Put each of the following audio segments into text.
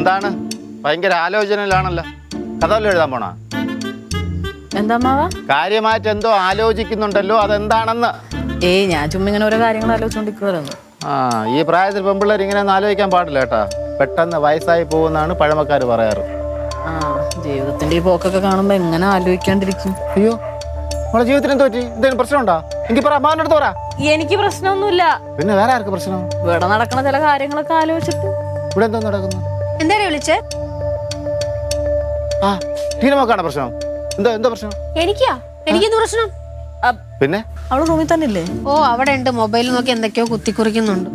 എന്താണ് ഭയങ്കര ആലോചനയിലാണല്ലോ? കഥ വല്ലതും എഴുതാൻ പോണോ? എന്താ അമ്മാവാ? കാര്യമായിട്ട് എന്തോ ആലോചിക്കുന്നുണ്ടല്ലോ, അതെന്താണെന്ന്? ഞാൻ ചുമ്മാ ഇങ്ങനെ ഓരോ കാര്യങ്ങൾ ആലോചിച്ചോണ്ടിരിക്കുവായിരുന്നു. ഈ പ്രായത്തിൽ പെൺപിള്ളേർ ഇങ്ങനെ ഒന്നും ആലോചിക്കാൻ പാടില്ല കേട്ടാ. പെട്ടെന്ന് വയസ്സായി പോകുന്നാണ് പഴമക്കാർ പറയാറ്. ജീവിതത്തിന്റെ ഈ പോക്കൊക്കെ കാണുമ്പോ എങ്ങനെ ആലോചിക്കാണ്ടിരിക്കും? അയ്യോ, നമ്മളെ ജീവിതത്തിന് എന്തോ പറ്റി? എന്തെങ്കിലും പ്രശ്നമുണ്ടോ? എനിക്ക് പറ, അമ്മാവൻ്റെ അടുത്ത് പറ. എനിക്ക് പ്രശ്നമൊന്നുമില്ല. പിന്നെ വേറെ ആർക്ക് പ്രശ്നം? ഇവിടെ നടക്കണ ചില കാര്യങ്ങളൊക്കെ ആലോചിച്ചിട്ട്. ഇവിടെ എന്തോ നടക്കുന്നു? എന്താ വിളിച്ചേ? ടീനമോക്കാണ് പ്രശ്നം. എന്തോ പ്രശ്നം? എനിക്കെന്ത് പ്രശ്നം? പിന്നെ അവള് റൂമിൽ തന്നെ ഇല്ലേ? ഓ, അവിടെ ഉണ്ട്. മൊബൈൽ നോക്കി എന്തൊക്കെയോ കുത്തിക്കുറിക്കുന്നുണ്ട്.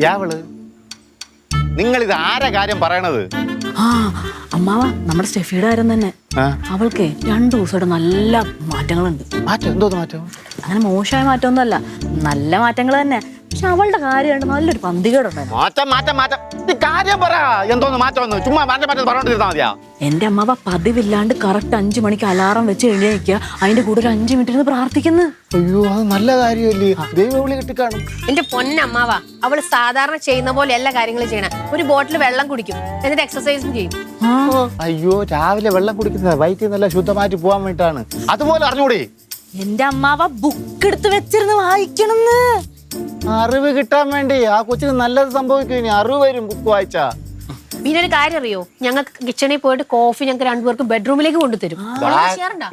നിങ്ങൾ ഇത് ആരാ കാര്യം പറയണത്? അമ്മാവ, നമ്മുടെ സ്റ്റെഫിയുടെ കാര്യം തന്നെ. അവൾക്ക് 2 ദിവസമായിട്ട് നല്ല മാറ്റങ്ങളുണ്ട്. എന്തോ മാറ്റം? അങ്ങനെ മോശമായ മാറ്റമൊന്നുമല്ല, നല്ല മാറ്റങ്ങൾ തന്നെ. പക്ഷെ അവളുടെ കാര്യമായിട്ട് നല്ലൊരു പന്തികേടുണ്ടായിരുന്നു. എന്റെ അമ്മാവ പതിവില്ലാണ്ട് കറക്റ്റ് 5 മണിക്ക് അലാറം വെച്ച് എഴുന്നേൽക്കുക, അതിന്റെ കൂടെ ഒരു 5 മിനിറ്റ് പ്രാർത്ഥിക്കുന്നു. അയ്യോ, അത് നല്ല കാര്യമല്ലേ? ദൈവവിളി കിട്ടിക്കാണും. എന്റെ പൊന്നമ്മാവ, അവള് സാധാരണ ചെയ്യുന്ന പോലെ എല്ലാ കാര്യങ്ങളും ചെയ്യണം. ഒരു ബോട്ടിൽ വെള്ളം കുടിക്കും, എന്നിട്ട് എക്സസൈസും ചെയ്യും. അയ്യോ, രാവിലെ വെള്ളം കുടിക്കുന്നത് വയറ്റിൽ നല്ല ശുദ്ധമായിട്ട് പോവാൻ വേണ്ടിട്ടാണ്. അതുപോലെ അറിഞ്ഞൂടെ? എന്റെ അമ്മാവ ബുക്ക് എടുത്ത് വെച്ചിരുന്ന് വായിക്കണെന്ന്. അറിവ് കിട്ടാൻ വേണ്ടി. ആ കൊച്ചിന് നല്ലത് സംഭവിക്കും. ഇനി അറിവ് വരും ബുക്ക് വായിച്ചാ. പിന്നെ ഒരു കാര്യം അറിയോ, ഞങ്ങൾക്ക് കിച്ചണിൽ പോയിട്ട് കോഫി ഞങ്ങൾക്ക് 2 പേർക്ക് ബെഡ്റൂമിലേക്ക് കൊണ്ടുതരും.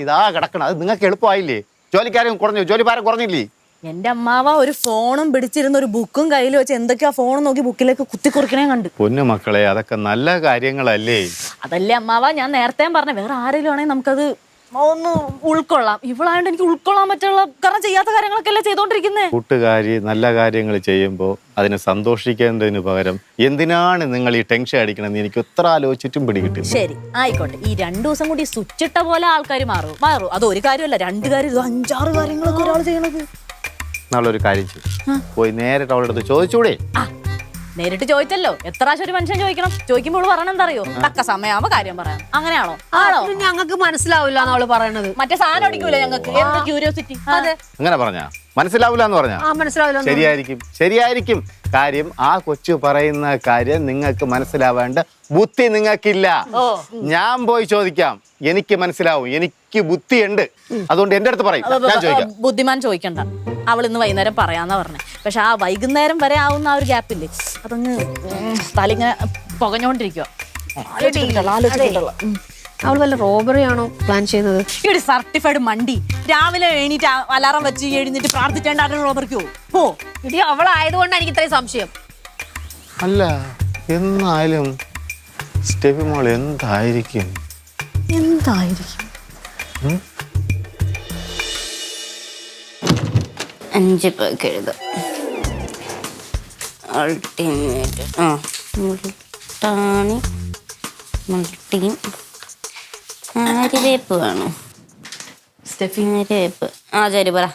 ഇതാ കിടക്കണം. അത് നിങ്ങൾക്ക് എളുപ്പമായില്ലേ? ജോലിക്കാരും കുറഞ്ഞു, ജോലിഭാരം കുറഞ്ഞില്ലേ? എന്റെ അമ്മാവ ഒരു ഫോണും പിടിച്ചിരുന്ന ഒരു ബുക്കും കയ്യിൽ വെച്ച് എന്തൊക്കെയാ ഫോൺ നോക്കി ബുക്കിലേക്ക് കുത്തിക്കുറിക്കണേ കണ്ട്. പൊന്നു മക്കളെ, അതൊക്കെ നല്ല കാര്യങ്ങളല്ലേ? അതല്ലേ അമ്മാവ ഞാൻ നേരത്തെ പറഞ്ഞ. വേറെ ആരെങ്കിലും ആണെങ്കിൽ നമുക്കത് ഒന്ന് ഉൾക്കൊള്ളാം. ഇവളായോണ്ട് എനിക്ക് ഉൾക്കൊള്ളാൻ പറ്റുള്ള, കാരണം ചെയ്യാത്ത കാര്യങ്ങളൊക്കെ അല്ലേ ചെയ്തോണ്ടിരിക്കുന്നേ. കൂട്ടുകാരി നല്ല കാര്യങ്ങൾ ചെയ്യുമ്പോൾ അതിനെ സന്തോഷിക്കേണ്ടതിന് പകരം എന്തിനാണ് നിങ്ങൾ ഈ ടെൻഷൻ അടിക്കണമെന്ന് എനിക്ക് എത്ര ആലോചിച്ചിട്ടും പിടികിട്ടില്ല. ശരി, ആയിക്കോട്ടെ. ഈ 2 ദിവസം കൂടി സ്വിച്ചിട്ട പോലെ ആൾക്കാർ മാറും. അത് ഒരു കാര്യമല്ല, 2 കാര്യം, 5-6 കാര്യങ്ങളൊക്കെ ഒരാൾ ചെയ്യണത്. നാളൊരു കാര്യം ചെയ്യും, പോയി നേരിട്ട് അവളുടെ അടുത്ത് ചോദിച്ചൂടെ? നേരിട്ട് ചോദിച്ചല്ലോ. എത്ര പ്രാവശ്യം ഒരു മനുഷ്യൻ ചോദിക്കണം? ചോദിക്കുമ്പോൾ പറയണം എന്താറിയോ, തക്ക സമയമാകുമ്പോ കാര്യം പറയാം. അങ്ങനെയാണോ? ആണോ? ഞങ്ങൾക്ക് മനസ്സിലാവില്ല അവള് പറയണത്. മറ്റേ സാധനം അടിക്കൂല ഞങ്ങൾക്ക്. എന്ത് ക്യൂരിയോസിറ്റി. അതെ, അങ്ങനെ പറഞ്ഞാ മനസ്സിലാവില്ല എന്ന് പറഞ്ഞാ? മനസ്സിലാവില്ല. ശരിയായിരിക്കും. കാര്യം ആ കൊച്ചു പറയുന്ന കാര്യം നിങ്ങൾക്ക് മനസ്സിലാവേണ്ട ബുദ്ധി നിങ്ങൾക്കില്ല. ഞാൻ പോയി ചോദിക്കാം, എനിക്ക് മനസ്സിലാവും, എനിക്ക് ബുദ്ധിയുണ്ട്. അതുകൊണ്ട് എന്റെ അടുത്ത് പറയും, ഞാൻ ചോദിക്കാം. ബുദ്ധിമാൻ ചോദിക്കണ്ട. അവൾ ഇന്ന് വൈകുന്നേരം പറയാന്നാ പറഞ്ഞേ. പക്ഷെ ആ വൈകുന്നേരം വരെ ആവുന്ന ആ ഒരു ഗ്യാപ്പില്ലേ, അതങ്ങ് തലിങ്ങനെ പുകഞ്ഞോണ്ടിരിക്കുക. അവൾ വല്ല റോബറി ആണോ പ്ലാൻ ചെയ്യുന്നത്? ഈ ഒരു സർട്ടിഫൈഡ് മണ്ടി രാവിലെ എണീറ്റ് അലാറം വെച്ച് എഴുന്നിട്ട് പ്രാർത്ഥിച്ചേണ്ട റോബറിക്കോ? ഇടി, അവളായതുകൊണ്ടാണ് എനിക്ക് ഇത്രയും സംശയം. അല്ല, എന്നാലും സ്റ്റെഫി മോൾ എന്തായിരിക്കും? 5 പേർക്ക് എഴുതാം. അൾട്ടിമേറ്റ് മുൾട്ടാണി മൾട്ടിയും ആര്യവേപ്പ് വേണോ? സ്റ്റെഫി ആര്യവേപ്പ്. ശരി, പറ.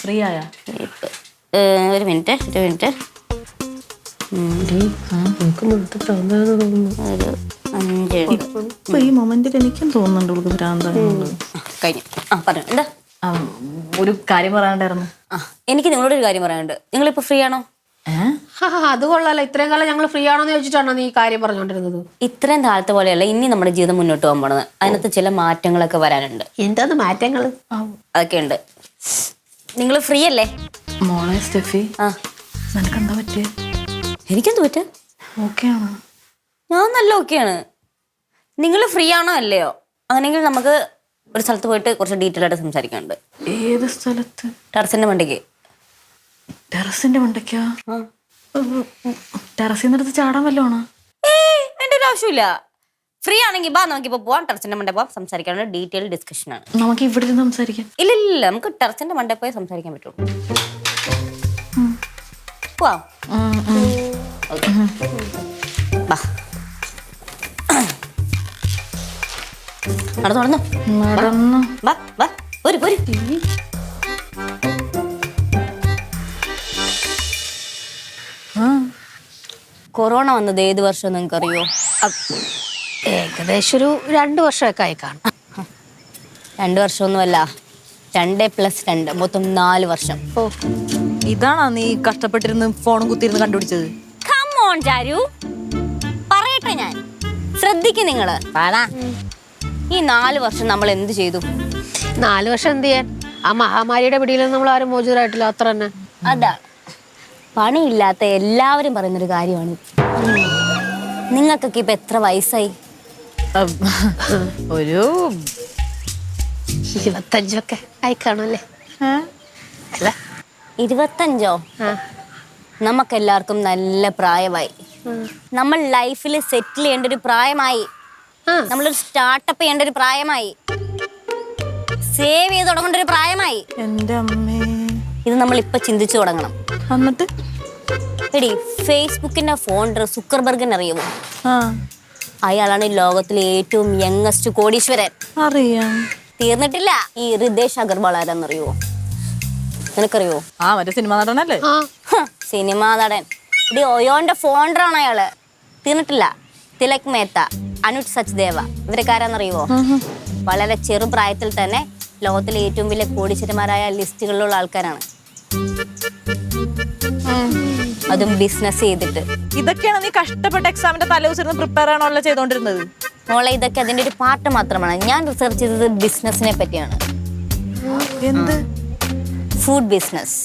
ഫ്രീ ആയാ? വേപ്പ്. ഒരു മിനിറ്റ്. ഒരു 5 ഈ മൊമെന്റിൽ എനിക്കും തോന്നുന്നുണ്ട് കഴിഞ്ഞു. പറഞ്ഞു. എന്താ? ഒരു കാര്യം പറയാണ്ടായിരുന്നു. എനിക്ക് നിങ്ങളോടൊരു കാര്യം പറയാനുണ്ട്. നിങ്ങളിപ്പോ ഫ്രീ ആണോ? അത് കൊള്ളാലോ. ഇത്രയും കാലം ഞങ്ങൾ ഫ്രീ ആണോന്ന് ചോദിച്ചിട്ടാണോ നീ ഈ കാര്യം പറഞ്ഞോണ്ടിരുന്നത്? ഇത്രയും കാലത്തെ പോലെയല്ല ഇനി നമ്മുടെ ജീവിതം മുന്നോട്ട് പോകാൻ പോണത്. അതിനകത്ത് ചില മാറ്റങ്ങളൊക്കെ വരാനുണ്ട്. എന്താന്ന് മാറ്റങ്ങൾ? അതൊക്കെ ഉണ്ട്. നിങ്ങൾ ഫ്രീ അല്ലേ? മോളെ സ്റ്റെഫി, നിനക്കെന്താ പറ്റിയ? എനിക്കെന്ത് പറ്റ? ഓക്കെ ആണോ? ഞാൻ നല്ല ഓക്കെയാണ്. നിങ്ങൾ ഫ്രീ ആണോ അല്ലയോ? അങ്ങനെയെങ്കിൽ നമുക്ക് ഒരു സ്ഥലത്ത് പോയിട്ട് കുറച്ച് ഡീറ്റെയിൽ ആയിട്ട് സംസാരിക്കാനുണ്ട്. ഏത് സ്ഥലത്ത്? ടെറസിന്റെ മണ്ടയ്ക്ക്. ടെറസിന്റെ മണ്ടയ്ക്കാ? ടെറസിന്റെ അടുത്ത് ചാടാൻ വല്ലോണോ? എന്റെ ഒരു ആവശ്യമില്ല. ഫ്രീ ആണെങ്കിൽ ബാ, നമുക്കിപ്പോ പോവാം. ടെറസിന്റെ മണ്ടേ പോവാം. സംസാരിക്കാനുള്ള ഡീറ്റെയിൽ ഡിസ്കഷൻ ആണ്. നമുക്ക് ഇവിടെ ഇരുന്ന് സംസാരിക്കാം? ഇല്ല, നമുക്ക് ടെറസിന്റെ മണ്ടേ പോയി സംസാരിക്കാൻ പറ്റുള്ളൂ. പോവാം. നടന്നു. കൊറോണ വന്നത് ഏത് വർഷം നിങ്ങൾക്കറിയോ? ഏകദേശം ഒരു 2 വർഷമൊക്കെ ആയി കാണും. 2 വർഷമൊന്നുമല്ല, 2+2 മൊത്തം 4 വർഷം. ഇതാണോ നീ കഷ്ടപ്പെട്ടിരുന്ന് ഫോണും കുത്തിയിരുന്ന് കണ്ടുപിടിച്ചത്? Come on, ചാരു. പറയട്ടെ, ഞാൻ ശ്രദ്ധിക്കും നിങ്ങള്. ഈ 4 വർഷം നമ്മൾ എന്ത് ചെയ്തു? 4 വർഷം എന്ത് ചെയ്യാൻ? ആ മഹാമാരിയുടെ പിടിയിൽ നമ്മൾ ആരും മോചിതരായിട്ടില്ല, അത്ര തന്നെ. അതാ പണിയില്ലാത്ത എല്ലാവരും പറയുന്നൊരു കാര്യമാണ്. നിങ്ങൾക്കൊക്കെ ഇപ്പൊ എത്ര വയസ്സായി? ഒരു 25 ആയി കാണുമല്ലേ? അല്ല 25? നമുക്കെല്ലാവർക്കും നല്ല പ്രായമായി. നമ്മൾ ലൈഫിൽ സെറ്റിൽ ചെയ്യേണ്ട ഒരു പ്രായമായി. നമ്മളൊരു സ്റ്റാർട്ടപ്പ് ചെയ്യേണ്ട ഒരു പ്രായമായി. സേവ് ചെയ്ത് തുടങ്ങേണ്ട ഒരു പ്രായമായി. എന്റെ അമ്മേ, ഇത് നമ്മൾ ഇപ്പൊ ചിന്തിച്ചു തുടങ്ങണം. എന്നിട്ട് എടി, ഫേസ്ബുക്കിന്റെ ഫൗണ്ടർ സുക്കർബർഗിനെ അറിയുമോ? അയാളാണ് ലോകത്തിലെ ഏറ്റവും യങ്ങസ്റ്റ് കോടീശ്വരൻ. അറിയാം. തീർന്നിട്ടില്ല. ഈ റിതേഷ് അഗർവാൾ ആരാന്നറിയുമോ? നിനക്കറിയോ? മറ്റേ സിനിമ നടനല്ലേ? സിനിമാ നടൻ. ഇടി, ഒയോന്റെ ഫൗണ്ടറാണ് അയാള്. തീർന്നിട്ടില്ല. തിലക് മേത്ത, അനുജ് സച്ദേവ, ഇവരൊക്കെ ആരാന്നറിയുമോ? വളരെ ചെറുപ്രായത്തിൽ തന്നെ ലോകത്തിലെ ഏറ്റവും വലിയ കോടീശ്വരന്മാരായ ലിസ്റ്റുകളിലുള്ള ആൾക്കാരാണ്. അതും ബിസിനസ് ചെയ്തിട്ട്. ഇതൊക്കെയാണ് നീ കഷ്ടപ്പെട്ട എക്സാമിന്റെ തലേദിവസം പ്രിപ്പയർ ആണല്ലോ ചെയ്തോണ്ടിരുന്നത്? മോളെ, ഇതൊക്കെ അതിന്റെ ഒരു പാർട്ട് മാത്രമാണ്. ഞാൻ റിസർച്ച് ചെയ്തത് ബിസിനസിനെ പറ്റിയാണ്. എന്ത്? Food business.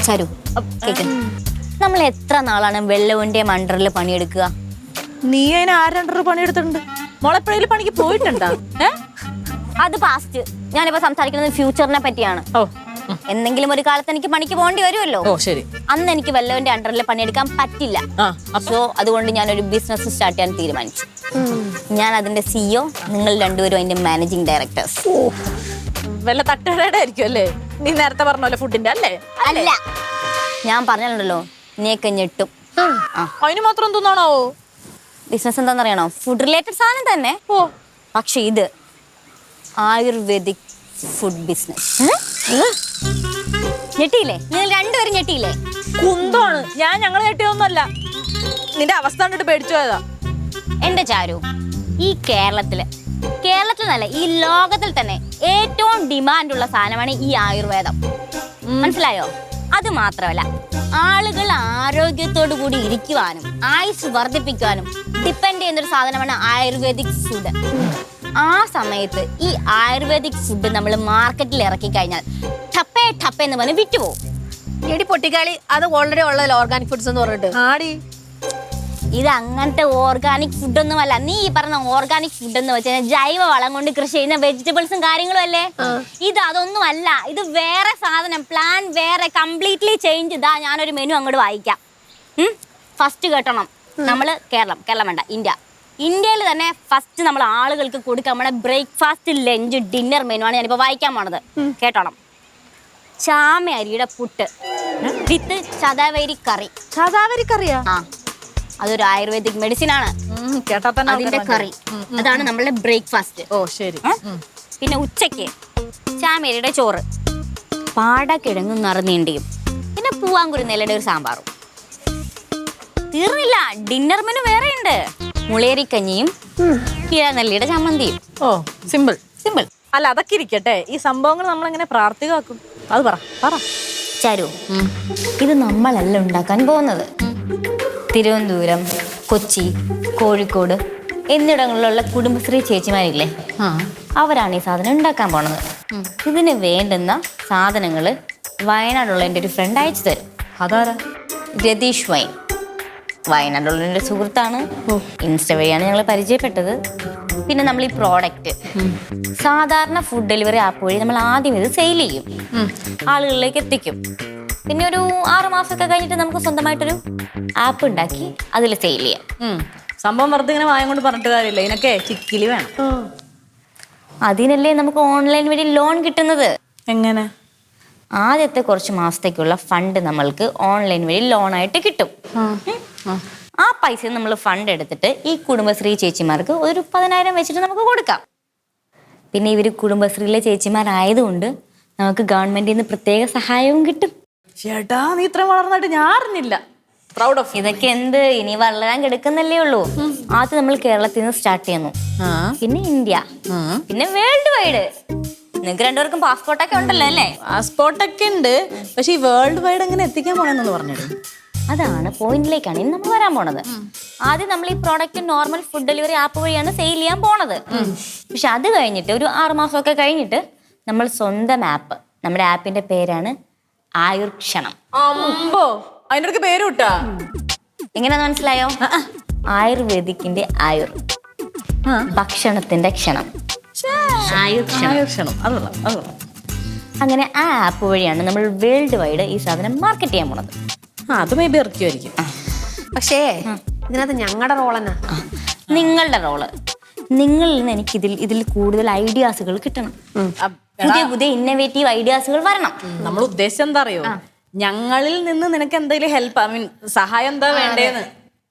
ചരു, നമ്മൾ എത്ര നാളാണ് വെള്ളവന്റെ അണ്ടറിൽ പണിയെടുക്കുക? നീ അതിന് ആരണ്ടർ പണിയെടുത്തിട്ടുണ്ട്? മോളെപ്പോഴേലും പണിക്ക് പോയിട്ടുണ്ടോ? അത് പാസ്റ്റ്. ഞാനിപ്പോ സംസാരിക്കുന്നത് ഫ്യൂച്ചറിനെ പറ്റിയാണ്. എന്തെങ്കിലും ഒരു കാലത്ത് എനിക്ക് പണിക്ക് പോകേണ്ടി വരുമല്ലോ. ശരി. അന്ന് എനിക്ക് വല്ലവന്റെ അണ്ടറിൽ പണിയെടുക്കാൻ പറ്റില്ല. സോ അതുകൊണ്ട് ഞാനൊരു ബിസിനസ് സ്റ്റാർട്ട് ചെയ്യാൻ തീരുമാനിച്ചു. ഞാൻ അതിന്റെ CEO, നിങ്ങൾ രണ്ടുപേരും അതിന്റെ മാനേജിങ് ഡയറക്ടേഴ്സ്. വല്ല തട്ടുകടയുടെ ആയിരിക്കും അല്ലേ? നീ നേരത്തെ പറഞ്ഞല്ലോ ഫുഡിന്റെ അല്ലേ? അല്ല, ഞാൻ പറഞ്ഞല്ലോ, നീയൊക്കെ ഞെട്ടും. അതിന് മാത്രം തോന്നാണോ? ബിസിനസ് എന്താണെന്നറിയണോ? ഫുഡ് റിലേറ്റഡ് സാധനം തന്നെ. പക്ഷെ ഇത് ആയുർവേദിക് ഫുഡ് ബിസിനസ്. ഞെട്ടിയില്ലേ? നിങ്ങൾ രണ്ടുപേരും ഞെട്ടിയില്ലേ? കുന്തമാണ്. ഞങ്ങൾ ഞെട്ടിയൊന്നുമല്ല. നിന്റെ അവസ്ഥ കണ്ടിട്ട് പേടിച്ചു പോയതാ. എന്റെ ചാരു, ഈ കേരളത്തിൽ നല്ല ഈ ലോകത്തിൽ തന്നെ ഏറ്റവും ഡിമാൻഡുള്ള സാധനമാണ് ഈ ആയുർവേദം. മനസ്സിലായോ? അത് മാത്രമല്ല, ആളുകൾ ആരോഗ്യത്തോടു കൂടി ഇരിക്കുവാനും ആയുസ് വർദ്ധിപ്പിക്കുവാനും ഡിപ്പെൻഡ് ചെയ്യുന്നൊരു സാധനമാണ് ആയുർവേദിക് ഫുഡ്. ആ സമയത്ത് ഈ ആയുർവേദിക് ഫുഡ് നമ്മൾ മാർക്കറ്റിൽ ഇറക്കി കഴിഞ്ഞാൽ ടപ്പേ ടപ്പേ എന്ന് പറഞ്ഞ് വിറ്റുപോകും. എടി പൊട്ടിക്കാളി, അത് ഓൾറെഡി ഉള്ളതല്ല ഓർഗാനിക് ഫുഡ്സ് എന്ന് പറഞ്ഞിട്ട്. ആടി, ഇത് അങ്ങനത്തെ ഓർഗാനിക് ഫുഡൊന്നുമല്ല. നീ ഈ പറഞ്ഞ ഓർഗാനിക് ഫുഡ് എന്ന് വെച്ചാൽ ജൈവ വളം കൊണ്ട് കൃഷി ചെയ്യുന്ന വെജിറ്റബിൾസും കാര്യങ്ങളും അല്ലേ? ഇത് അതൊന്നും അല്ല. ഇത് വേറെ സാധനം. പ്ലാൻ വേറെ, കംപ്ലീറ്റ്ലി ചേഞ്ച്. ഇതാ ഞാനൊരു മെനു അങ്ങോട്ട് വായിക്കാം. ഫസ്റ്റ് കേട്ടണം. നമ്മള് കേരളം വേണ്ട, ഇന്ത്യയിൽ തന്നെ ഫസ്റ്റ് നമ്മൾ ആളുകൾക്ക് കൊടുക്കുക നമ്മുടെ ബ്രേക്ക്ഫാസ്റ്റ്, ലഞ്ച്, ഡിന്നർ മെനു ആണ് ഞാനിപ്പോ വായിക്കാൻ പോണത്. കേട്ടോണം. ചാമ അരിയുടെ പുട്ട് വിത്ത് ചതവരി കറി. ചതവരി കറിയാ? അതൊരു ആയുർവേദിക് മെഡിസിൻ ആണ്. അതിന്റെ കറി, അതാണ് നമ്മളുടെ ബ്രേക്ക്ഫാസ്റ്റ്. ശരി. പിന്നെ ഉച്ചയ്ക്ക് ചാമേരിയുടെ ചോറ്, പാടക്കിഴങ്ങും നിറനീണ്ടിയും, പിന്നെ പൂവാങ്കുരുന്നേലയുടെ ഒരു സാമ്പാറും. തീർന്നില്ല, ഡിന്നർ മെനു വേറെ ഉണ്ട്. മുളേരിക്കഞ്ഞിയും കിഴനെല്ലിയുടെ ചമ്മന്തിയും. സിമ്പിൾ. അല്ല, അതൊക്കെ ഇരിക്കട്ടെ. ഈ സംഭവങ്ങൾ നമ്മളെങ്ങനെ പ്രാർത്ഥികമാക്കും? അത് പറ. ചരു, ഇത് നമ്മളല്ല ഉണ്ടാക്കാൻ പോകുന്നത്. തിരുവനന്തപുരം, കൊച്ചി, കോഴിക്കോട് എന്നിടങ്ങളിലുള്ള കുടുംബശ്രീ ചേച്ചിമാരില്ലേ, അവരാണ് ഈ സാധനം ഉണ്ടാക്കാൻ പോണത്. ഇതിന് വേണ്ടുന്ന സാധനങ്ങൾ വയനാടുള്ള എൻ്റെ ഒരു ഫ്രണ്ട് അയച്ചു തരും. അതാരാ? രതീഷ് വൈൻ. വയനാടുള്ള എൻ്റെ സുഹൃത്താണ്. ഇൻസ്റ്റ വഴിയാണ് ഞങ്ങൾ പരിചയപ്പെട്ടത്. പിന്നെ നമ്മൾ ഈ പ്രോഡക്റ്റ് സാധാരണ ഫുഡ് ഡെലിവറി ആപ്പ് വഴി നമ്മൾ ആദ്യം ഇത് സെയിൽ ചെയ്യും, ആളുകളിലേക്ക് എത്തിക്കും. പിന്നെ ഒരു 6 മാസമൊക്കെ കഴിഞ്ഞിട്ട് നമുക്ക് സ്വന്തമായിട്ടൊരു ആപ്പ് ഉണ്ടാക്കി അതിൽ സെയിൽ ചെയ്യാം. സംഭവം വെറുതെ ഇങ്ങനെ വായം കൊണ്ട് പറഞ്ഞിട്ട് കാര്യമില്ല. ഇതിനൊക്കെ ചിക്കിലി വേണം. അതിനല്ലേ നമുക്ക് ഓൺലൈൻ വഴി ലോൺ കിട്ടുന്നത്. എങ്ങനെ? ആദ്യത്തെ കുറച്ച് മാസത്തേക്കുള്ള ഫണ്ട് നമ്മൾക്ക് ഓൺലൈൻ വഴി ലോണായിട്ട് കിട്ടും. ആ പൈസ നമ്മൾ ഫണ്ട് എടുത്തിട്ട് ഈ കുടുംബശ്രീ ചേച്ചിമാർക്ക് ഒരു 10,000 വെച്ചിട്ട് നമുക്ക് കൊടുക്കാം. പിന്നെ ഇവർ കുടുംബശ്രീയിലെ ചേച്ചിമാരായതുകൊണ്ട് നമുക്ക് ഗവൺമെന്റിൽ നിന്ന് പ്രത്യേക സഹായവും കിട്ടും. ചേട്ടാ, നീ ഇത്ര വളർന്നിട്ട് ഞാൻ അറിഞ്ഞില്ല. Proud of. ഇതൊക്കെ എന്ത്, ഇനി വളരാൻ കിടക്കുന്നല്ലേ ഉള്ളൂ. ആദ്യം നമ്മൾ കേരളത്തിൽ നിന്ന് സ്റ്റാർട്ട് ചെയ്യുന്നു, പിന്നെ ഇന്ത്യ, പിന്നെ വേൾഡ് വൈഡ്. നിങ്ങൾക്ക് രണ്ടുപേർക്കും പാസ്പോർട്ടൊക്കെ ഉണ്ടല്ലോ അല്ലേ? പാസ്പോർട്ടൊക്കെ ഉണ്ട്. പക്ഷെ ഈ വേൾഡ് വൈഡ് എങ്ങനെ എത്തിക്കാൻ പോണെന്നൊന്ന് പറഞ്ഞിരുന്നു. അതാണ് പോയിന്റിലേക്കാണ് ഇന്ന് നമ്മൾ വരാൻ പോണത്. ആദ്യം നമ്മൾ ഈ product normal food delivery app വഴിയാണ് സെയിൽ ചെയ്യാൻ പോണത്. പക്ഷെ അത് കഴിഞ്ഞിട്ട് ഒരു 6 മാസമൊക്കെ കഴിഞ്ഞിട്ട് നമ്മൾ സ്വന്തം ആപ്പ്, നമ്മുടെ ആപ്പിന്റെ പേരാണ് ആയുർക്ഷണം. അമ്പോ അതിനൊക്കെ പേര് കിട്ടാ. എങ്ങനെയാന്ന് മനസ്സിലായോ? ആയുർവേദിക്കിന്റെ ആയുർ, ഭക്ഷണത്തിന്റെ ക്ഷണം, ആയുർക്ഷണം. അങ്ങനെ ആ ആപ്പ് വഴിയാണ് നമ്മൾ വേൾഡ് വൈഡ് ഈ സാധനം മാർക്കറ്റ് ചെയ്യാൻ പോണത്. അത് മേ ബി ഇറക്കുമായിരിക്കും. പക്ഷേ ഇതിനകത്ത് ഞങ്ങളുടെ റോൾ എന്നാ? നിങ്ങളുടെ റോള്, നിങ്ങളിൽ നിന്ന് എനിക്ക് ഇതിൽ കൂടുതൽ ഐഡിയാസുകൾ കിട്ടണം. പുതിയ പുതിയ ഇന്നോവേറ്റീവ് ഐഡിയാസുകൾ വരണം. നമ്മൾ ഉദ്ദേശം എന്താ അറിയോ? ഞങ്ങളിൽ നിന്ന് നിനക്ക് എന്തെങ്കിലും ഹെൽപ്പ്, ഐ മീൻ സഹായം എന്താ വേണ്ടേന്ന്.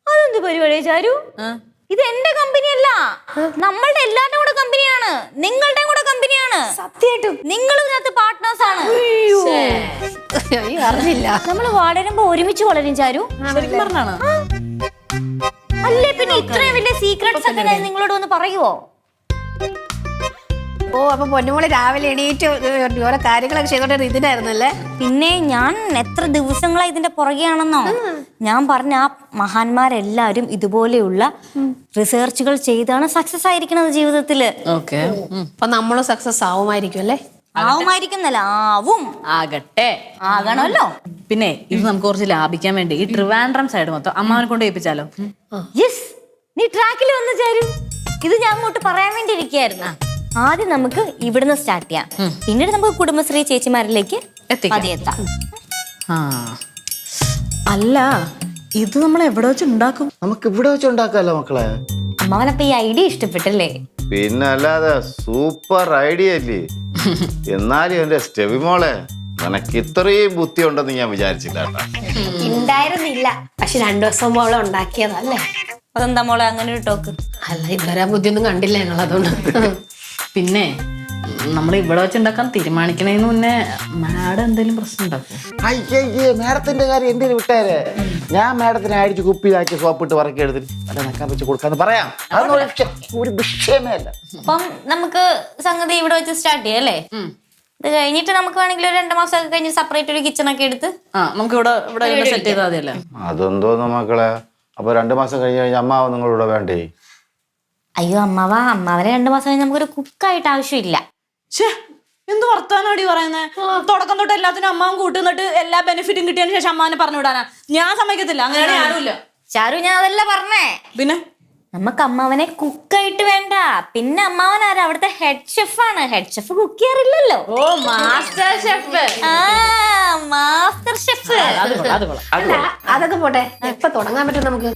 അതെന്ത് പരിപാടി ചാരു? ഇത് എന്റെ കമ്പനി അല്ല, നമ്മളുടെ എല്ലാവരുടെയും കൂടെ കമ്പനിയാണ്, നിങ്ങളുടെയും കൂടെ കമ്പനിയാണ്. സത്യമായിട്ടും നിങ്ങൾ ഇതിനകത്ത് പാർട്ട്നേഴ്സ് ആണ്. അറിഞ്ഞില്ല. നമ്മൾ വളരുമ്പോ ഒരുമിച്ച് വളരും ചാരു. ശരിക്കും പറഞ്ഞാണ്. അല്ലേ പിന്നെ ഇത്രയും വലിയ സീക്രട്സ് ഒക്കെ ഞാൻ നിങ്ങളോട് ഒന്ന് പറയുവോ? ഓ, അപ്പൊ പൊന്നുമോള് രാവിലെ എണീറ്റ് ഓരോ കാര്യങ്ങളൊക്കെ ചെയ്തോണ്ട് ഇതിനായിരുന്നല്ലേ? പിന്നെ ഞാൻ എത്ര ദിവസങ്ങളായി ഇതിന്റെ പുറകെയാണെന്നോ. ഞാൻ പറഞ്ഞ ആ മഹാന്മാരെല്ലാവരും ഇതുപോലെയുള്ള റിസർച്ചുകൾ ചെയ്താണ് സക്സസ് ആയിരിക്കുന്നത് ജീവിതത്തില്. ഓക്കെ, അപ്പൊ നമ്മളും സക്സസ് ആവുമായിരിക്കും അല്ലേ? ആവുമായിരിക്കുന്നല്ല, ആവും. ആകട്ടെ, ആകണമല്ലോ. പിന്നെ ഇത് നമുക്ക് കുറച്ച് ലാഭിക്കാൻ വേണ്ടി ഈ ട്രിവാൻഡ്രം സൈഡ് മൊത്തം അമ്മാവനെ കൊണ്ട് ഏൽപ്പിച്ചാലോ? യെസ്, നീ ട്രാക്കിൽ വന്നു ചാരു. ഇത് ഞാൻ അങ്ങോട്ട് പറയാൻ വേണ്ടി ഇരിക്കുകയായിരുന്നു. ആദ്യം നമുക്ക് ഇവിടുന്ന് സ്റ്റാർട്ട് ചെയ്യാം, പിന്നീട് നമുക്ക് കുടുംബശ്രീ ചേച്ചിമാരിലേക്ക് എത്താം. ആ, അല്ല ഇത് നമ്മൾ എവിടെ വെച്ച് ഉണ്ടാക്കും? നമുക്ക് ഇവിടെ വെച്ച് ഉണ്ടാക്കാമല്ലോ മക്കളെ. അമ്മാവനപ്പൊ ഈ ഐഡിയ ഇഷ്ടപ്പെട്ടല്ലേ? പിന്നെ അല്ലാതെ സൂപ്പർ ഐഡിയ അല്ലേ. എന്നാലും എന്റെ സ്റ്റെവി മോളെ, നിനക്ക് ഇത്രയും ബുദ്ധി ഉണ്ടെന്ന് ഞാൻ വിചാരിച്ചില്ല കേട്ടോ. ഉണ്ടായിരുന്നില്ല, പക്ഷെ 2 ദിവസം മോളെ ഉണ്ടാക്കിയതല്ലേ. അതെന്താ മോളെ അങ്ങനെ ഒരു ടോക്ക്? അല്ല, ഇവരാ ബുദ്ധിയൊന്നും കണ്ടില്ല ഞങ്ങൾ, അതുകൊണ്ട്. പിന്നെ നമ്മൾ ഇവിടെ വെച്ച് ഉണ്ടാക്കാൻ തീരുമാനിക്കണേന്ന് മുന്നേ മാഡം എന്തെങ്കിലും പ്രശ്നം ഉണ്ടാക്കും? അയ്യേ, മാഡത്തിന്റെ കാര്യം എന്റെ വിട്ടേരെ. ഞാൻ മാഡത്തിനെ അടിച്ച് കുപ്പിയിലാക്കി സോപ്പിട്ട് വറക്കി എടുത്തിട്ട് അല്ല നക്കാൻ വെച്ച് കൊടുക്കാന്ന് പറയാം. അതൊന്നും ഒരു വിഷയമേ അല്ല. അപ്പം നമുക്ക് സംഗതി ഇവിടെ വെച്ച് സ്റ്റാർട്ട് ചെയ്യാം അല്ലേ? ഇത് കഴിഞ്ഞിട്ട് നമുക്ക് വേണമെങ്കിൽ ഒരു 2 മാസമൊക്കെ കഴിഞ്ഞ് സെപ്പറേറ്റ് ഒരു കിച്ചൺ ഒക്കെ എടുത്ത് നമുക്ക് ഇവിടെ സെറ്റ് ചെയ്താൽ മതിയല്ലേ? അതെന്തോന്ന് മക്കളെ, അപ്പൊ 2 മാസം കഴിഞ്ഞ് അമ്മാവ് നിങ്ങളിവിടെ വേണ്ടേ? അയ്യോ അമ്മാവനെ 2 മാസം കഴിഞ്ഞ് നമുക്കൊരു കുക്കായിട്ട് ആവശ്യമില്ല. എന്ത് വർത്താനാടി പറയുന്നത്? തുടക്കം തൊട്ട് എല്ലാത്തിനും അമ്മാവും കൂട്ടുന്നിട്ട് എല്ലാ ബെനിഫിറ്റും കിട്ടിയതിന് ശേഷം അമ്മാവനെ പറഞ്ഞു വിടാനാ? ഞാൻ സമ്മതിക്കത്തില്ല, അങ്ങനെ ആരുമില്ല. ചാരു, ഞാൻ അതല്ല പറഞ്ഞേ. പിന്നെ നമുക്ക് അമ്മാവനെ കുക്കായിട്ട് വേണ്ട. പിന്നെ അമ്മാവൻ ആരാ? അവിടുത്തെ ഹെഡ് ഷെഫാണ്. ഹെഡ് ഷെഫ് കുക്ക് ചെയ്യാറില്ലല്ലോ. ഓ, മാസ്റ്റർ ഷെഫ്. Master chef. അതൊക്കെ പോട്ടെ, എപ്പൊ തുടങ്ങാൻ പറ്റും നമുക്ക്?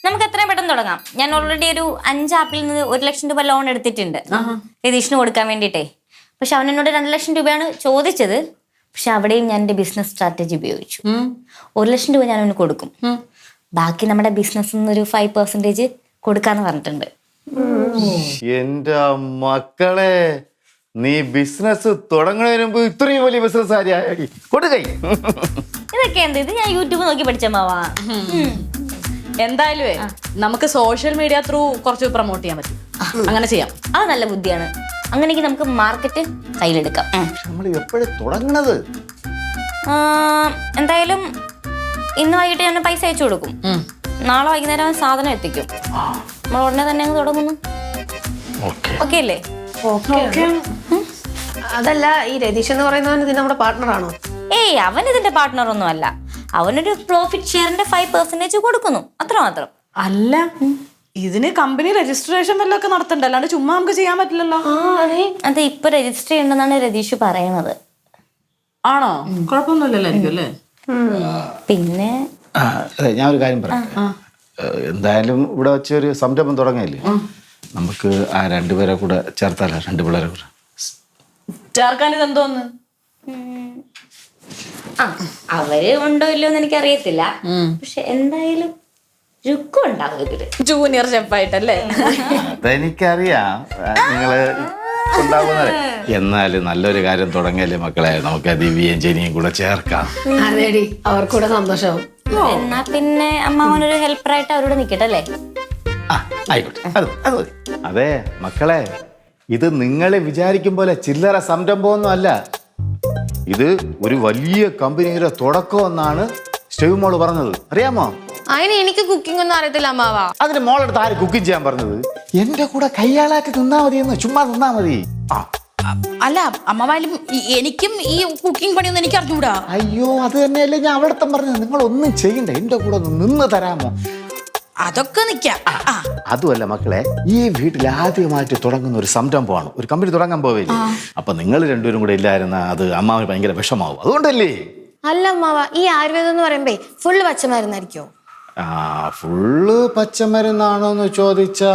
നമുക്ക് എത്രയും പെട്ടെന്ന് തുടങ്ങാം. ഞാൻ ഓൾറെഡി ഒരു 5 ആപ്പിൽ നിന്ന് 1 ലക്ഷം രൂപ ലോൺ എടുത്തിട്ടുണ്ട് രതീഷിന് കൊടുക്കാൻ വേണ്ടിയിട്ടേ. പക്ഷെ അവൻ എന്നോട് 2 ലക്ഷം രൂപയാണ് ചോദിച്ചത്. പക്ഷെ അവിടെയും ഞാൻ എൻ്റെ ബിസിനസ് സ്ട്രാറ്റജി ഉപയോഗിച്ചു. 1 ലക്ഷം രൂപ ഞാൻ അവന് കൊടുക്കും, ബാക്കി നമ്മുടെ ബിസിനസ്സിൽ നിന്നൊരു 5% കൊടുക്കാന്ന് പറഞ്ഞിട്ടുണ്ട്. എന്റെ മക്കളെ, നീ ബിസിനസ് തുടങ്ങുന്നതിന് മുമ്പ് ഇത്രയും വലിയ ബിസിനസ് ആയി കൊടുക്കൈ. ഇതൊക്കെ എന്ത്? ഇത് ഞാൻ യൂട്യൂബ് നോക്കി പഠിച്ചമ്മാവാ. എന്തായാലും നമുക്ക് സോഷ്യൽ മീഡിയ ത്രൂ കുറച്ച് പ്രൊമോട്ട് ചെയ്യാൻ പറ്റും. അങ്ങനെ ചെയ്യാം. അത് നല്ല ബുദ്ധിയാണ്. അങ്ങനെയെങ്കിൽ നമുക്ക് മാർക്കറ്റ് കയ്യിലെടുക്കാം. നമ്മൾ എപ്പോഴും തുടങ്ങണത്? എന്തായാലും ഇന്ന് വൈകിട്ട് ഞാൻ പൈസ അയച്ചു കൊടുക്കും. നാളെ വൈകുന്നേരം സാധനം എത്തിക്കും. നമ്മൾ ഉടനെ തന്നെ അങ്ങ് തുടങ്ങുന്നു. ഓക്കെ അല്ലേ? അതല്ല, ഈ രതീഷ് എന്ന് പറയുന്നവൻ ഇത് നമ്മുടെ പാർട്ട്ണറാണോ? ഏയ്, അവൻ ഇതിന്റെ പാർട്ട്ണർ ഒന്നും അല്ല. അവനൊരു പ്രോഫിറ്റ് ഷെയറിന്റെ 5% കൊടുക്കുന്നു, അത്രമാത്രം. അല്ല, ഇതിന് കമ്പനി രജിസ്ട്രേഷൻ വല്ലതൊക്കെ നടത്തണ്ട, അല്ലാണ്ട് ചുമ്മാ നമുക്ക് ചെയ്യാൻ പറ്റില്ലല്ലോ. അത് ഇപ്പൊ രജിസ്റ്റർ ചെയ്യണ്ടെന്നാണ് രതീഷ് പറയണത്. ആണോ? കുഴപ്പമൊന്നുമില്ലല്ലോ അല്ലേ? പിന്നെ ഞാൻ ഒരു കാര്യം പറയാം. എന്തായാലും ഇവിടെ വെച്ചൊരു സംരംഭം തുടങ്ങിയില്ലേ, നമുക്ക് ആ 2 പേരെ കൂടെ ചേർത്താലോ? 2 പിള്ളേരെ കൂടെ ചേർക്കാൻ ഇതെന്തോന്ന്? അവര് ഉണ്ടോ ഇല്ലോ എന്ന് എനിക്കറിയത്തില്ല. പക്ഷെ എന്തായാലും രുക്കും ഉണ്ടാവും ഇതില്. ജൂനിയർ ഷെഫായിട്ടല്ലേ? അതെനിക്കറിയാം നിങ്ങള് ഉണ്ടാവുന്നത്. എന്നാലും നല്ലൊരു കാര്യം തുടങ്ങിയല്ലേ മക്കളെ, നമുക്ക് ദിവ്യയും ജനിയും കൂടെ ചേർക്കാം. അതേടി, അവർക്കൂടെ സന്തോഷവും. എന്നാ പിന്നെ അമ്മാവനൊരു ഹെൽപ്പറായിട്ട് അവരോട് നിക്കട്ടെ അല്ലേ? ആയിക്കോട്ടെ, അത് മതി. അതെ മക്കളെ, ഇത് നിങ്ങൾ വിചാരിക്കും പോലെ ചില്ലറ സംരംഭമൊന്നും അല്ല. ഇത് ഒരു വലിയ കമ്പനിയുടെ തുടക്കം എന്നാണ് സ്റ്റെവി മോള് പറഞ്ഞത് അറിയാമോ? അതിന് എനിക്ക് കുക്കിംഗ് ഒന്നും അറിയത്തില്ല അമ്മാവ. അതിന് മോളെടുത്ത് ആര് കുക്കിംഗ് ചെയ്യാൻ പറഞ്ഞത്? എന്റെ കൂടെ കയ്യാളാക്കി തിന്നാ മതി എന്ന്, ചുമ്മാ തിന്നാ മതി. അല്ല അമ്മവായാലും എനിക്കും ഈ കുക്കിംഗ് പണിയൊന്നും എനിക്ക് അറിഞ്ഞൂടാ. അയ്യോ അത് തന്നെയല്ലേ ഞാൻ അവിടത്തെ പറഞ്ഞത്, നിങ്ങൾ ഒന്നും ചെയ്യണ്ട, എന്റെ കൂടെ ഒന്ന് നിന്ന് തരാമോ? അതൊക്കെ നിക്കാം. അതുമല്ല മക്കളെ, ഈ വീട്ടിൽ ആദ്യമായിട്ട് തുടങ്ങുന്ന ഒരു സംരംഭമാണ്, ഒരു കമ്പനി തുടങ്ങാൻ പോവില്ലേ. അപ്പൊ നിങ്ങൾ രണ്ടുപേരും കൂടെ ഇല്ലായിരുന്ന അത് അമ്മാവിന് ഭയങ്കര വിഷമാവും, അതുകൊണ്ടല്ലേ. അല്ല അമ്മാവ, ഈ ആയുർവേദം എന്ന് പറയുമ്പോ ഫുള്ള് പച്ചമരുന്നായിരിക്കോ? ഫുള്ള് പച്ചമരുന്നാണോന്ന് ചോദിച്ചാ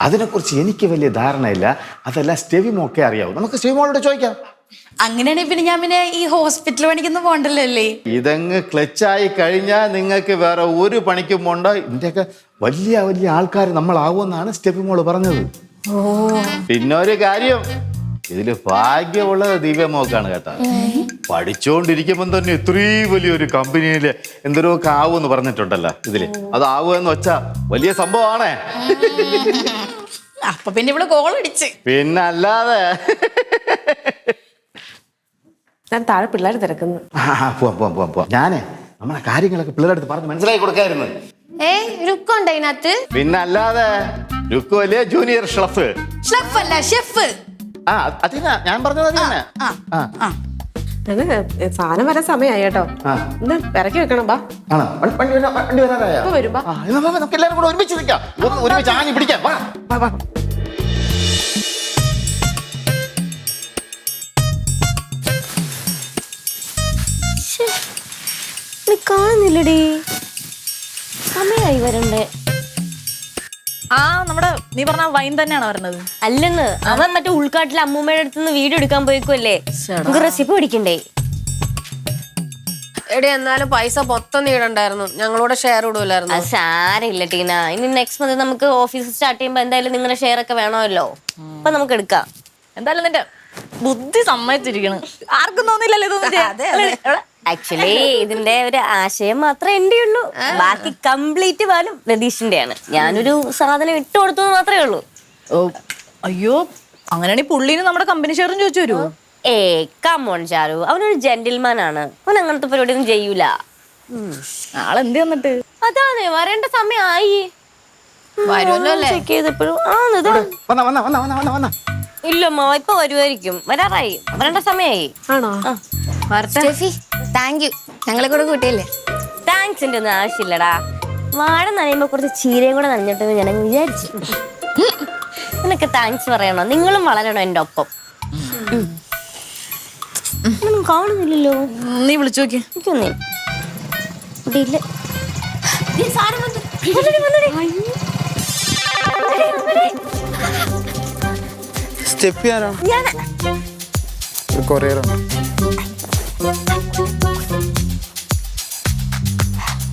അതിനെക്കുറിച്ച് എനിക്ക് വലിയ ധാരണയില്ല. അതെല്ലാം സ്റ്റെവിമോക്കെ അറിയാവും, നമുക്ക് സ്റ്റെവിമോളോട് ചോദിക്കാം. അങ്ങനെയാണെങ്കിൽ പിന്നെ ഞാൻ പിന്നെ ഈ ഹോസ്പിറ്റൽ പണിക്കൊന്നും പോകണ്ടല്ലോ അല്ലേ? ഇതങ്ങ് ക്ലച്ചായി കഴിഞ്ഞാൽ നിങ്ങൾക്ക് വേറെ ഒരു പണിക്കും പോണ്ട. ഇതിന്റെയൊക്കെ വലിയ വലിയ ആൾക്കാർ നമ്മളാവുമെന്നാണ് സ്റ്റെവിമോള് പറഞ്ഞത്. പിന്നൊരു കാര്യം, ഇതില് ഭാഗ്യമുള്ളത് ദിവ്യമോക്കാണ് കേട്ടോ. പഠിച്ചുകൊണ്ടിരിക്കുമ്പോൾ തന്നെ ഇത്രയും വലിയൊരു കമ്പനിയില് എന്തോരൊക്കെ ആവുമെന്ന് പറഞ്ഞിട്ടുണ്ടല്ലോ ഇതില്. അതാവുമെന്ന് വെച്ചാ വലിയ സംഭവമാണേ. അപ്പൊ പിന്നെ ഇവിടെ കോൾ അടിച്ച് പിന്നല്ലാതെ. ഞാൻ താഴെ പിള്ളേർ തിരക്കുന്നു. പോവാം. ഞാനേ നമ്മളെ കാര്യങ്ങളൊക്കെ പിള്ളേരുടെ അടുത്ത് പറഞ്ഞ് മനസ്സിലാക്കി കൊടുക്കായിരുന്നു. രുക്കുണ്ട് അതിനകത്ത്? പിന്നല്ലാതെ. രുക്കു അല്ലേ ജൂനിയർ ഷെഫ്. ഷെഫ് അല്ല ഷെഫ്. അതിനാ ഞാൻ പറഞ്ഞത്. അതിനാ സാധനം വരാൻ സമയമായി കേട്ടോ. എന്താ ഇറക്കി വെക്കണം. ബാ വണ്ടി വരാറായോ? വരുമ്പോ നമുക്ക് എല്ലാവരും കൂടെ ഒരുമിച്ച് നിൽക്കാം, ഒരുമിച്ച് ആഞ്ഞു പിടിക്കാം. കാണുന്നില്ലടി, സമയമായി വരണ്ടേ. നമ്മുടെ നീ പറഞ്ഞ വൈൻ തന്നെയാണ് പറഞ്ഞത്? അല്ലെന്ന്, അവൻ മറ്റേ ഉൾക്കാട്ടിലെ അമ്മൂമ്മയുടെ അടുത്തുനിന്ന് വീഡിയോ എടുക്കാൻ പോയിക്കുമല്ലേ, നമുക്ക് റെസിപ്പി പഠിക്കണ്ടേ. എടി എന്നാലും പൈസ മൊത്തം നീടണ്ടായിരുന്നു, ഞങ്ങളോട് ഷെയർ ഇടൂലായിരുന്നു. അത് സാരമില്ല ടീന, ഇനി നെക്സ്റ്റ് മന്ത് നമുക്ക് ഓഫീസ് സ്റ്റാർട്ട് ചെയ്യുമ്പോ എന്തായാലും നിങ്ങളുടെ ഷെയർ ഒക്കെ വേണമല്ലോ. അപ്പൊ നമുക്ക് എടുക്കാം. എന്തായാലും നിന്റെ ബുദ്ധി സമ്മതിച്ചിരിക്കണം, ആർക്കും തോന്നില്ലല്ലോ ഇതൊന്നും. ആക്ച്വലി ഇതിന്റെ ഒരു ആശയം മാത്രമേ എന്റെ ഉള്ളൂ, ബാക്കി കംപ്ലീറ്റ് പാലും രതീഷിന്റെയാണ്. ഞാനൊരു സാധനം ഇട്ട് കൊടുത്തു മാത്രമേ ഉള്ളൂ. അയ്യോ, അങ്ങനെയാണെങ്കിൽ പുള്ളീന് നമ്മുടെ കമ്പനി ഷെയറും ചോദിച്ചു വരുമോ? കമോൺ ചാരു, അവനൊരു ജെന്റിൽമാൻ ആണ്, അവൻ അങ്ങനത്തെ പരിപാടിയൊന്നും ചെയ്യൂല. ആളെന്ത് വന്നിട്ട്? അതാണ് വരേണ്ട സമയമായി. ചെക്ക് ചെയ്തപ്പോഴും ഇല്ലമ്മ, ഇപ്പൊ വരുമായിരിക്കും, വരാറായി, വരേണ്ട സമയമായി. ആണോ? താങ്ക് യു, ഞങ്ങളെ കൂടെ കൂട്ടിയല്ലേ. താങ്ക്സിന്റെ ഒന്നും ആവശ്യമില്ലടാ. വാഴ നനയുമ്പോ കുറച്ച് ചീരയും കൂടെ നനഞ്ഞിട്ടെന്ന് ഞാൻ വിചാരിച്ചു. നിനക്ക് താങ്ക്സ് പറയണോ? നിങ്ങളും വളരണോ എന്റെ ഒപ്പം. കാണുന്നില്ലല്ലോ, നീ വിളിച്ചു നോക്കി. എനിക്കൊന്നേ ഇവിടെ ഇല്ല.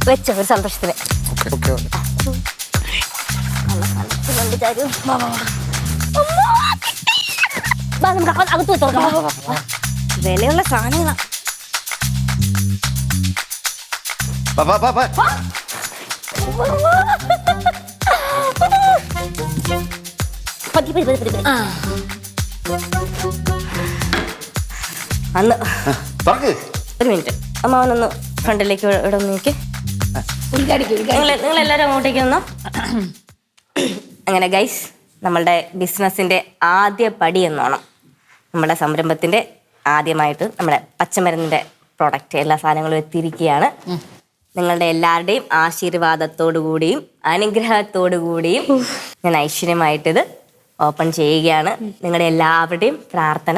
വെച്ചോ ഒരു സന്തോഷത്തിന്. അകത്ത് തുറക്കാം, വിലയുള്ള സാധനങ്ങളാ. അന്ന് ഒരു മിനിറ്റ്, അമ്മാവനൊന്ന് ഫ്രണ്ടിലേക്ക് ഇവിടെ നോക്കി. നിങ്ങൾ എല്ലാവരും അങ്ങോട്ടേക്ക് വന്നോ. അങ്ങനെ ഗൈസ്, നമ്മളുടെ ബിസിനസിന്റെ ആദ്യ പടി എന്നോണം നമ്മുടെ സംരംഭത്തിന്റെ ആദ്യമായിട്ട് നമ്മുടെ പച്ചമരുന്നിന്റെ പ്രോഡക്റ്റ് എല്ലാ സാധനങ്ങളും എത്തിയിരിക്കുകയാണ്. നിങ്ങളുടെ എല്ലാവരുടെയും ആശീർവാദത്തോടു കൂടിയും അനുഗ്രഹത്തോടു കൂടിയും ഞാൻ ഐശ്വര്യമായിട്ടിത് ഓപ്പൺ ചെയ്യുകയാണ്. നിങ്ങളുടെ എല്ലാവരുടെയും പ്രാർത്ഥന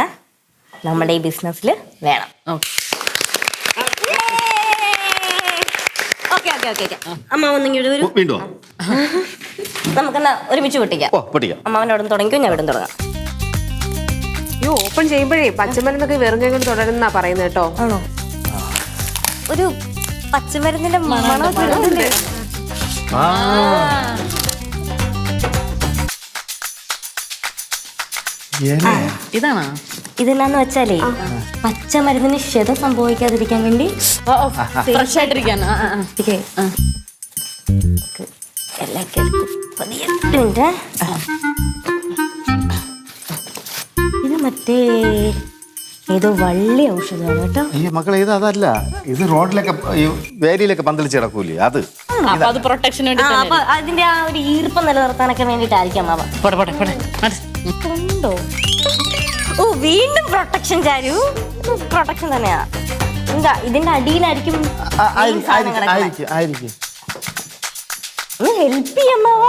നമ്മുടെ ഈ ബിസിനസ്സിൽ വേണം. അമ്മ ഒന്നെങ്കിൽ നമുക്കെന്നാ ഒരുമിച്ച് പൊട്ടിക്കാം. അമ്മാവൻ്റെ അവിടെ തുടങ്ങിക്കോ, ഞാൻ ഇവിടെ തുടങ്ങാം. ഈ ഓപ്പൺ ചെയ്യുമ്പോഴേ പച്ചമരുന്നൊക്കെ വെറും കൈ കൊണ്ട് തുടരുന്നാ പറയുന്നത് കേട്ടോ. ആണോ? ഒരു പച്ചമരുന്നിന്റെ മണം കിട്ടുന്നില്ലേ? ഇതാണോ? ഇതെന്നാന്ന് വെച്ചാലേ പച്ചമരുന്നിന് ക്ഷതം സംഭവിക്കാതിരിക്കാൻ വേണ്ടി ഫ്രഷ് ആയിട്ടിരിക്കാൻ ഇത് മറ്റേ ഇത് വള്ളി ഔഷധമാണ് കേട്ടോ. ഈ മക്കളെ ഇത് അതല്ല, ഇത് റോഡിലൊക്കെ ഈ വേലിയിലൊക്കെ പന്തളിച്ച് കിടക്കൂലേ അത്. അപ്പൊ അത് പ്രൊട്ടക്ഷൻ വേണ്ടി അപ്പൊ അതിന്റെ ആ ഒരു ഈർപ്പം നിലനിർത്താനൊക്കെ വേണ്ടിട്ടായിരിക്കാം മാവ. ഉണ്ടോ? ഓ വീണ്ടും പ്രൊട്ടക്ഷൻ ചാരു. പ്രൊട്ടക്ഷൻ തന്നെയാ. എന്താ ഇതിന്റെ അടിയിലായിരിക്കും ആയിരിക്കും. ഹെൽപ്പ് ചെയ്യാൻ മാവ.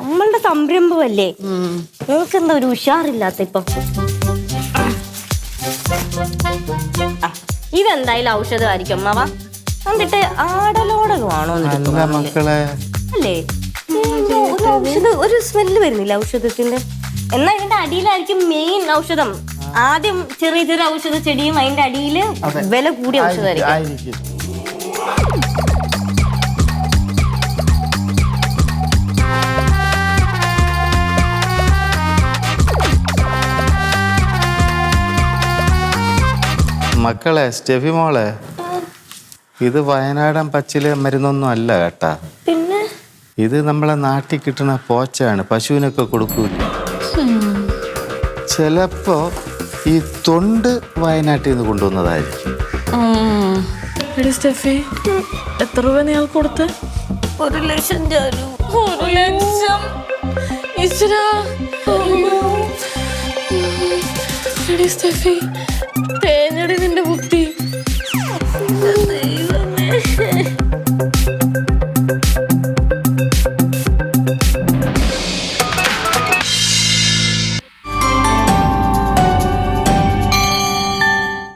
നമ്മളുടെ സംരംഭമല്ലേ, നിങ്ങൾക്ക് എന്താ ഒരു ഉഷാറില്ലാത്ത ഇപ്പം. ഇതെന്തായാലും ഔഷധമായിരിക്കും മാവ. എന്നിട്ട് ആടലോടകമാണോ മക്കളെ അല്ലേ? ഒരു ഔഷധം, ഒരു സ്മെല്ല് വരുന്നില്ല ഔഷധത്തിന്റെ. എന്നാ ഇതിന്റെ അടിയിലായിരിക്കും മെയിൻ ഔഷധം. ആദ്യം ചെറിയ ചെറിയ ഔഷധ ചെടിയും അതിന്റെ അടിയില് വില കൂടിയ ഔഷധമായിരിക്കും. മക്കളെ സ്റ്റെഫി മോളെ, ഇത് വയനാടൻ പച്ചില മരുന്നൊന്നും അല്ല കേട്ടാ. പിന്നെ ഇത് നമ്മളെ നാട്ടിൽ കിട്ടുന്ന പോച്ചയാണ്, പശുവിനൊക്കെ കൊടുക്കൂല. ചിലപ്പോ ഈ തൊണ്ട് വയനാട്ടിൽ നിന്ന് കൊണ്ടുവന്നതായിരിക്കും. സ്റ്റെഫി, എത്ര രൂപ നീ കൊടുത്ത? 1,00,000 ചാരു. 1,00,000? ഈശ്വരാ. സ്റ്റെഫി,